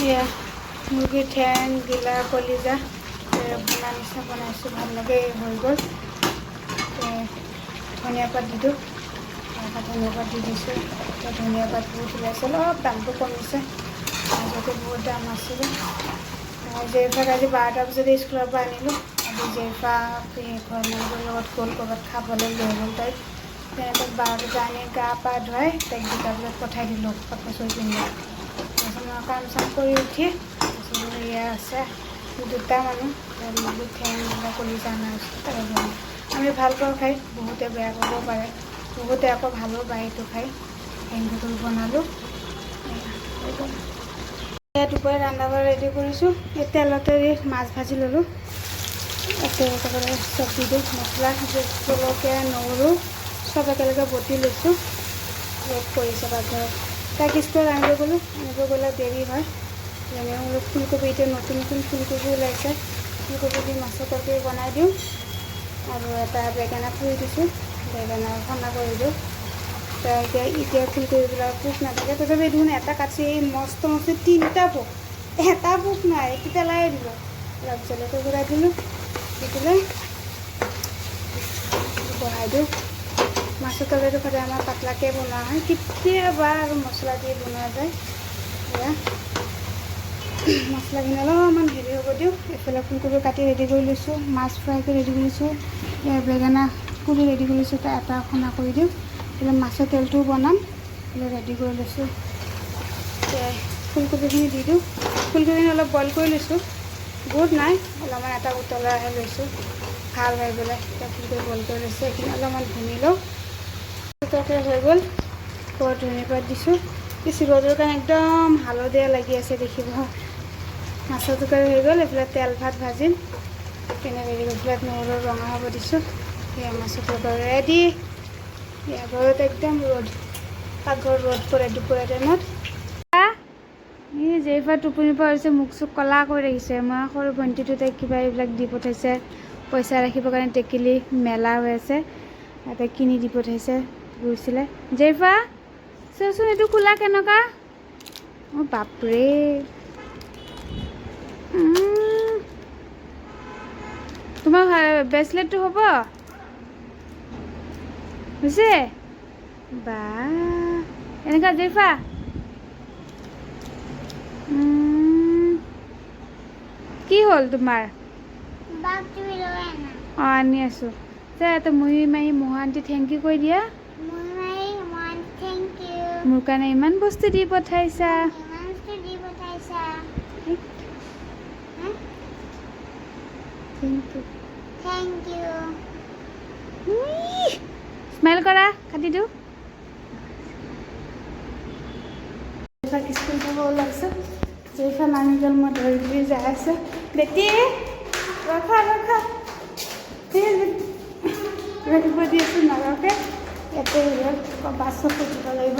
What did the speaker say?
এয়া মুৰ্গীৰ ঠেং গিলা কলিজা ভুনা নিচিনা বনাইছোঁ ভাল লাগে হৈ গ'ল ধনিয়া পাত দিলোঁ ধনিয়া পাত দি দিছোঁ ধনিয়া পাত বহুত ওলাইছে অলপ দামটো কমিছে আগতে বহুত দাম আছিলে জেৰিফাক আজি 12টা বজাতে স্কুলৰ পৰা আনিলোঁ আজি জেৰিফা ঘৰ মানুহৰ লগত গ'ল ক'ৰবাত খাবলৈ লৈ গ'ল তাইক তাইক 12টাতে আনি গা পা ধুৱাই তাইক 2টা বজাত পঠাই দিলোঁ কাপোৰ চোৰ পিন্ধি তাৰপিছত মই কাম চাম কৰি উঠি তাৰপিছত এয়া আছে 2টা মানুহ মুৰ্গীৰ ঠেং কলিজা অনা হৈছে আমি ভাল পাওঁ খাই বহুতে বেয়া পাব পাৰে বহুতে আকৌ ভালো পায় এইটো খাই ঠেংটো বনালোঁ দুপৰীয়া ৰন্ধা বঢ়া ৰেডি কৰিছোঁ এই তেলতে মাছ ভাজি ল'লোঁ একেবাৰে চব দি দিওঁ মছলা জলকীয়া নহৰু চব একেলগে বটি লৈছোঁ ৰ'দ কৰিছে পাকঘৰত তাক স্কুলত আনিব গ'লে দেৰি হয় যেনে ফুলকবি এতিয়া নতুন নতুন ফুলকবি ওলাইছে ফুলকবি দি মাছৰ তৰকাৰী বনাই দিওঁ আৰু এটা বেঙেনা পুৰি দিছোঁ বেঙেনা ঠাণ্ডা কৰি দিওঁ এতিয়া ফুলকবিবিলাক পোক নাথাকে তথাপি দেখোন এটা কাটি মস্ত মস্ত 3টা পোক এটা পোক নাই এইটো পেলাই দিলোঁ অলপ জলকীয়া গুড়া দিলোঁ দি পেলাই বহাই দিওঁ মাছৰ তৰকাৰীটো সদায় আমাৰ পাতলাকৈ বনোৱা হয় কেতিয়াবা আৰু মছলা দি বনোৱা যায় এয়া মছলাখিনি অলপমান হেৰি হ'ব দিওঁ এইফালে ফুলকবি কাটি ৰেডি কৰি লৈছোঁ মাছ ফ্ৰাই কৰি ৰেডি কৰিছোঁ বেঙেনা পুৰি ৰেডি কৰিছোঁ এটা খনা কৰি দিওঁ এইফালে মাছৰ তেলটোও বনাম ৰেডি কৰি লৈছোঁ ফুলকবিখিনি দি দিওঁ ফুলকবিখিনি অলপ বইল কৰি লৈছোঁ বহুত নাই অলপমান এটা উতলাহে লৈছোঁ ভাল হৈ পেলাই এতিয়া ফুলকবি বইল কৰি লৈছোঁ এইখিনি অলপমান ভুনি লওঁ তৰকাৰী হৈ গ'ল বৰ ধনিয়া পাত দিছোঁ বেছি ৰ'দৰ কাৰণে একদম হালধীয়া লাগি আছে দেখিব মাছৰ তৰকাৰী হৈ গ'ল এইফালে তেল ভাত ভাজিম কেনে ৰেডি কৰি পেলাই নহৰু ৰঙা হ'ব দিছোঁ সেয়া মাছৰ তৰকাৰী ৰেডি এয়া ঘৰত একদম ৰ'দ পাকঘৰত ৰ'দ পৰে দুপৰীয়া টাইমত এই জেৰিফা টোপনিৰ পৰা হৈছে মুখ চুখ ক'লা কৰি ৰাখিছে মই সৰু ভণ্টিটো তাইক কিবা এইবিলাক দি পঠাইছে পইচা ৰাখিবৰ কাৰণে টেকেলি মেলা হৈ আছে তাইক কিনি দি পঠাইছে গৈছিলে জেৰিফা চোৱাচোন এইটো খোলা কেনেকুৱা অঁ বাপৰে তোমাৰ ব্ৰেচলেটটো হ'ব হৈছে বা এনেকুৱা জেৰিফা কি হ'ল তোমাৰ অঁ আনি আছোঁ তো মুহি মাহী মহান্তি থেংক ইউ কৈ দিয়া মোৰ কাৰণে ইমান বস্তু দি পঠাইছা স্মাইল কৰা কাটি দিওঁ স্কুল যাব ওলাইছোঁ জেৰিফা নামিডাল মই ধৰি ধৰি যাই আছে বেটি ৰখা ৰখা ৰাতিপুৱা দি আছোঁ নৰকে ইয়াতে বাছত উঠিব লাগিব